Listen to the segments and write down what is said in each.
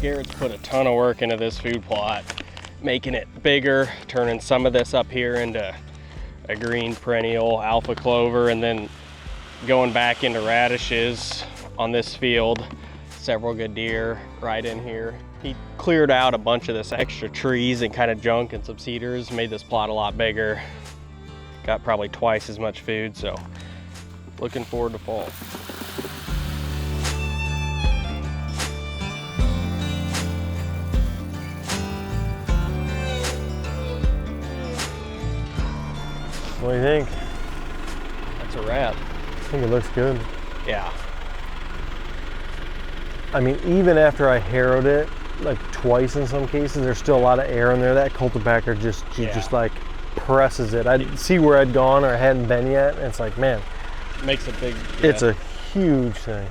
Garrett's put a ton of work into this food plot, making it bigger, turning some of this up here into a green perennial alpha clover, and then going back into radishes on this field. Several good deer right in here. He cleared out a bunch of this extra trees and kind of junk and some cedars, made this plot a lot bigger. Got probably twice as much food, so looking forward to fall. What do you think? That's a wrap. I think it looks good. Yeah. I mean, even after I harrowed it, like twice in some cases, there's still a lot of air in there. That cultipacker just like presses it. I'd see where I'd gone or I hadn't been yet, and it's like, man. Makes a big, it's a huge thing.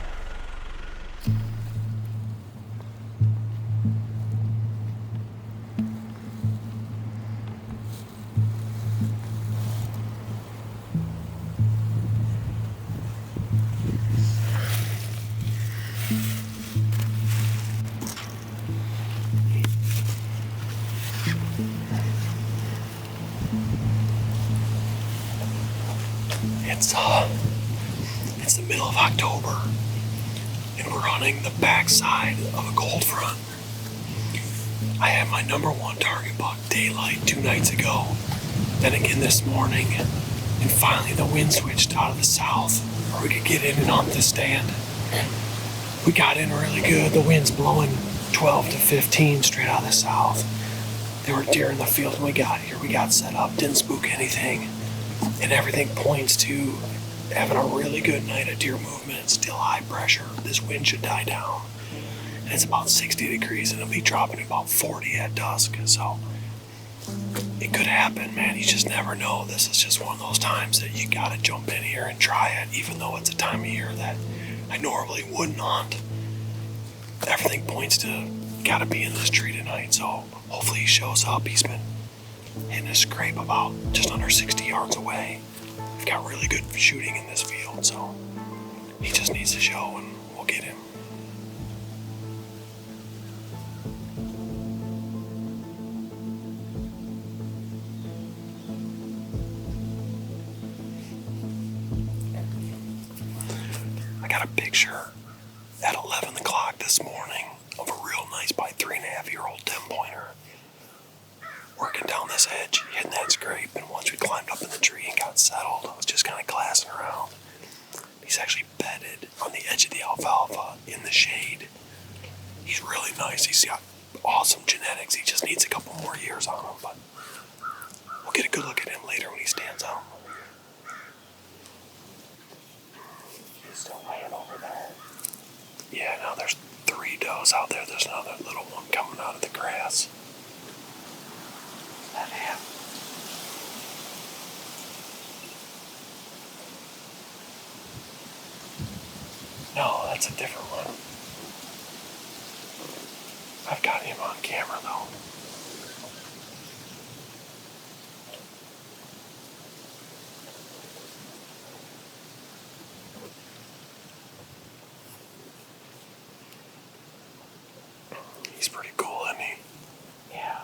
It's the middle of October, and we're hunting the backside of a cold front. I had my #1 target buck daylight 2 nights ago, then again this morning, and finally the wind switched out of the south where we could get in and hunt the stand. We got in really good. The wind's blowing 12 to 15 straight out of the south. There were deer in the field when we got here. We got set up, didn't spook anything, and everything points to having a really good night of deer movement. Still high pressure. This wind should die down. And it's about 60 degrees and it'll be dropping to about 40 at dusk. So it could happen, man. You just never know. This is just one of those times that you gotta jump in here and try it, even though it's a time of year that I normally wouldn't hunt. Everything points to gotta be in this tree tonight. So hopefully he shows up. He's been hitting a scrape about just under 60 yards away. We've got really good shooting in this field, so he just needs to show and we'll get him. I got a picture at 11 o'clock this morning of a real nice, by 3.5-year-old 10-pointer. Working down this edge, hitting that scrape, and once we climbed up in the tree and got settled, I was just kind of glassing around. He's actually bedded on the edge of the alfalfa in the shade. He's really nice. He's got awesome genetics. He just needs a couple more years on him, but we'll get a good look at him later when he stands out. He's still laying over there. Yeah, now there's 3 does out there. There's another little one coming out of the grass. That him? No, that's a different one. I've got him on camera though. He's pretty cool, isn't he? Yeah.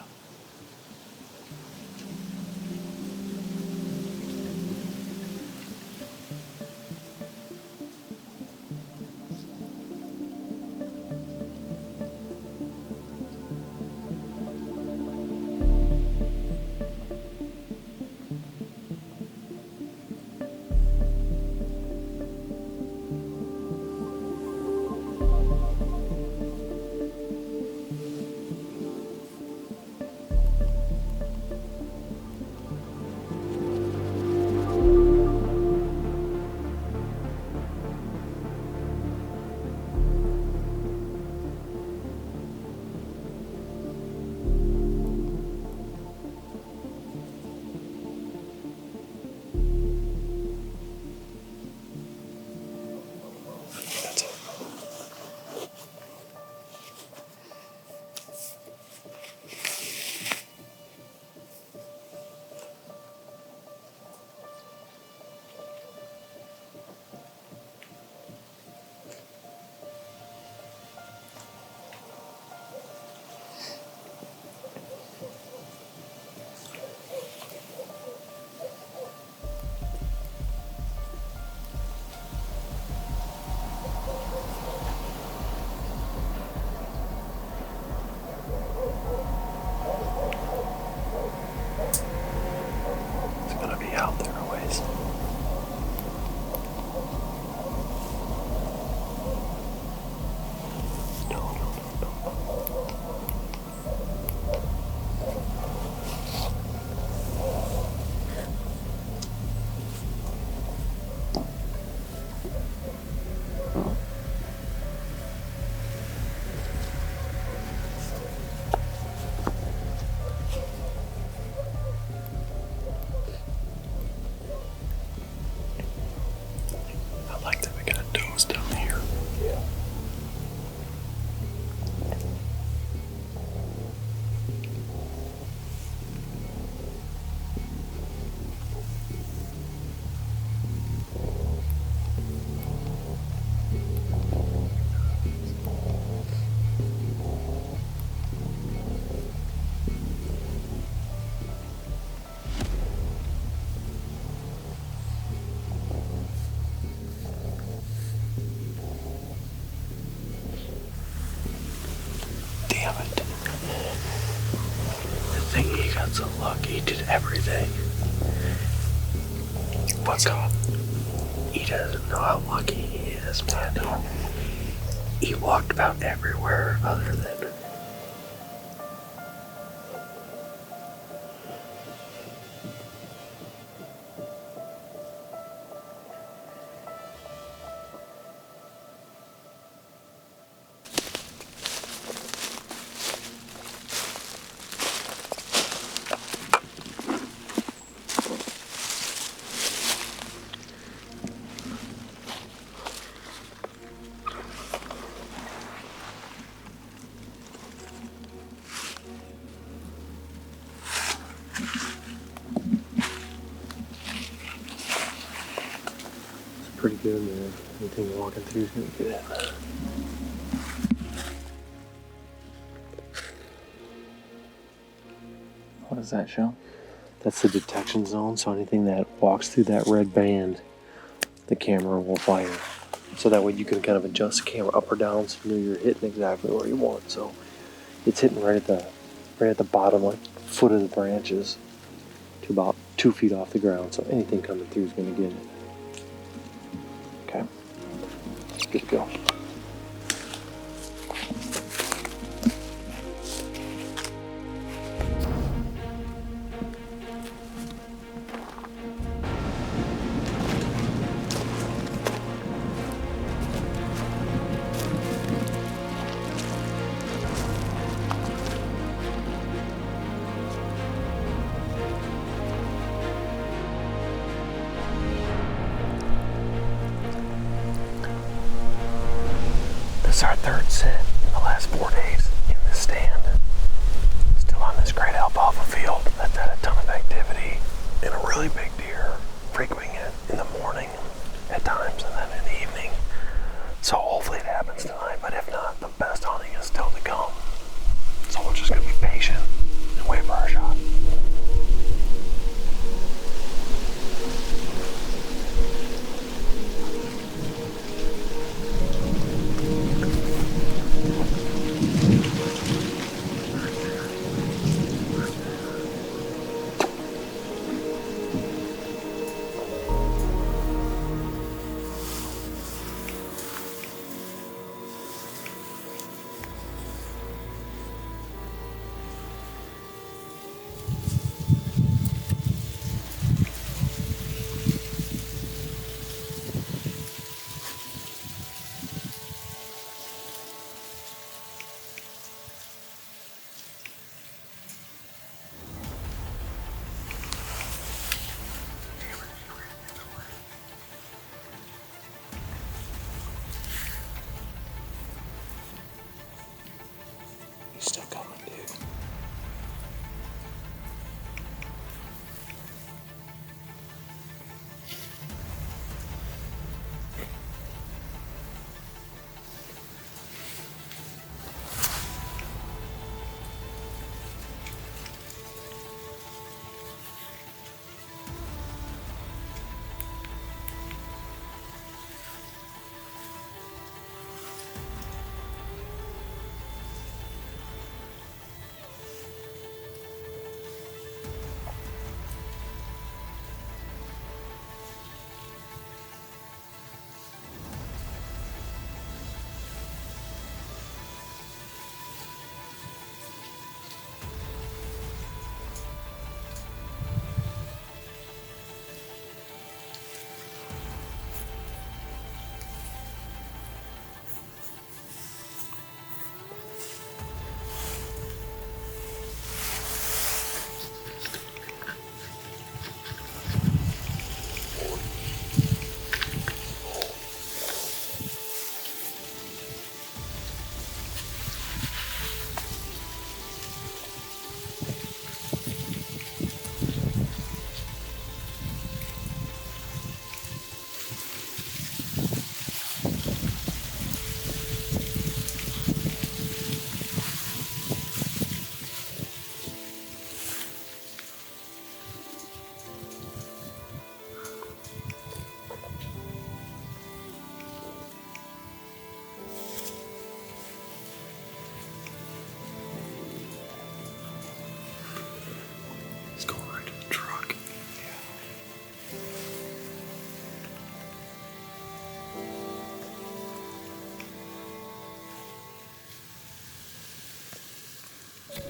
got so lucky. He did everything. What's up? He doesn't know how lucky he is, man. He walked about everywhere other than. Pretty good, man. Anything walking through is gonna get it. What does that show? That's the detection zone, so anything that walks through that red band, the camera will fire. So that way you can kind of adjust the camera up or down so you know you're hitting exactly where you want. So it's hitting right at the bottom, like foot of the branches, to about 2 feet off the ground. So anything coming through is gonna get it. Okay. Good to go. This is our third sit in the last 4 days in this stand. Still on this great alfalfa field that's had a ton of activity and a really big deer frequenting it in the morning at times and then in the evening. So hopefully it happens tonight, but if not, the best hunting is still to come. So we're just gonna be patient and wait for our shot.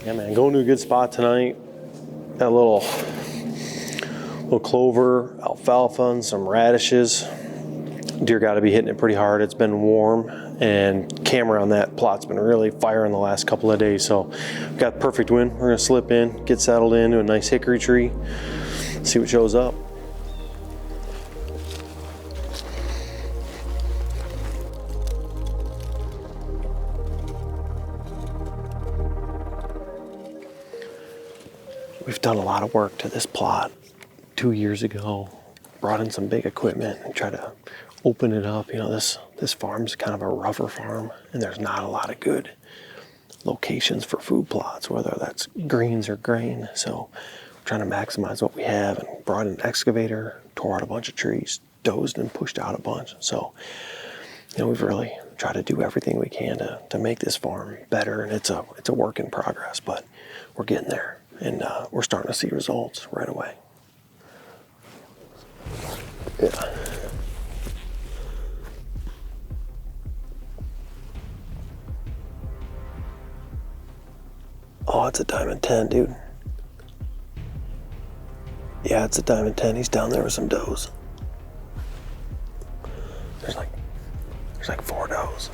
Yeah, man, going to a good spot tonight. Got a little clover, alfalfa, and some radishes. Deer got to be hitting it pretty hard. It's been warm, and camera on that plot's been really firing the last couple of days. So we've got perfect wind. We're gonna slip in, get settled into a nice hickory tree, see what shows up. We've done a lot of work to this plot. 2 years ago, brought in some big equipment and tried to open it up. You know, this farm's kind of a rougher farm, and there's not a lot of good locations for food plots, whether that's greens or grain. So we're trying to maximize what we have, and brought in an excavator, tore out a bunch of trees, dozed and pushed out a bunch. So, you know, we've really tried to do everything we can to make this farm better, and it's a work in progress, but we're getting there, and we're starting to see results right away. Yeah. Oh, it's a Diamond 10, dude. Yeah, it's a Diamond 10. He's down there with some does. There's like 4 does.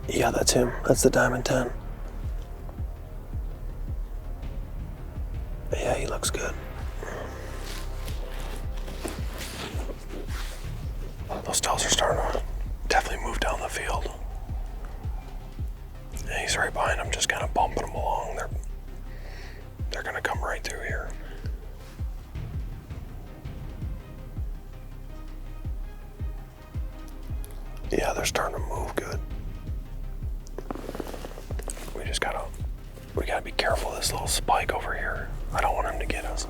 Yeah, that's him. That's the Diamond 10. Yeah, he looks good. Those does are starting to definitely move down the field. And he's right behind him, just kind of bumping them along. They're gonna come right through here. Yeah, they're starting to move good. We gotta be careful of this little spike over here. I don't want him to get us.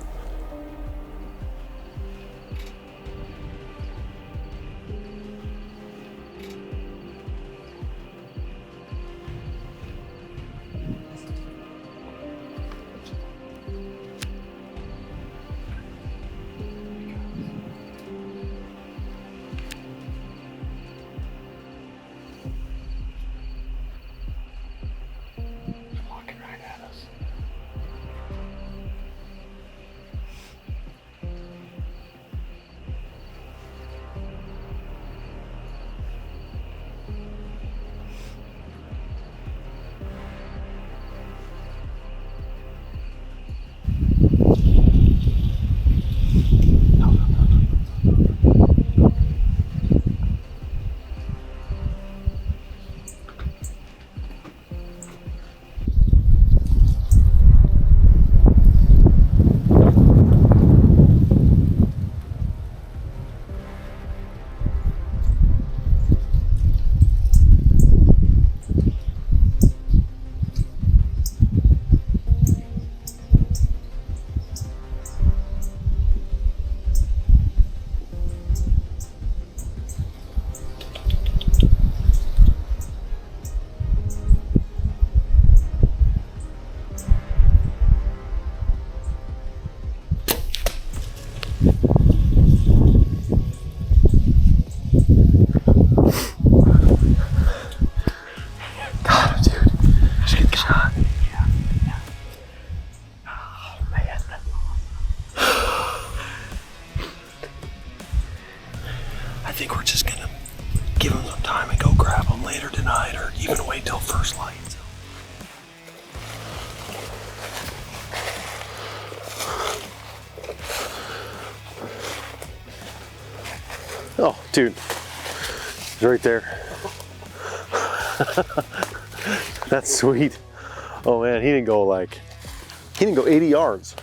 I think we're just gonna give him some time and go grab him later tonight, or even wait till first light. Oh, dude, he's right there. That's sweet. Oh man, he didn't go 80 yards.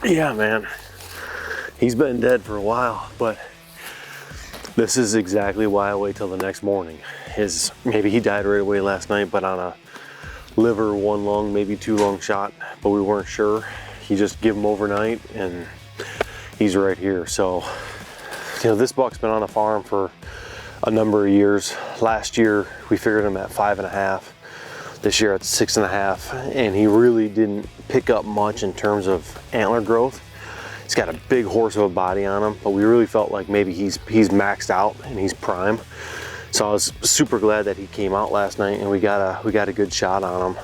Yeah, man. He's been dead for a while, but this is exactly why I wait till the next morning. Maybe he died right away last night, but on a liver, 1 lung, maybe 2 lung shot, but we weren't sure. He just give him overnight and he's right here. So, you know, this buck's been on the farm for a number of years. Last year, we figured him at 5.5. This year at 6.5, and he really didn't pick up much in terms of antler growth. He's got a big horse of a body on him, but we really felt like maybe he's maxed out and he's prime. So I was super glad that he came out last night and we got a good shot on him.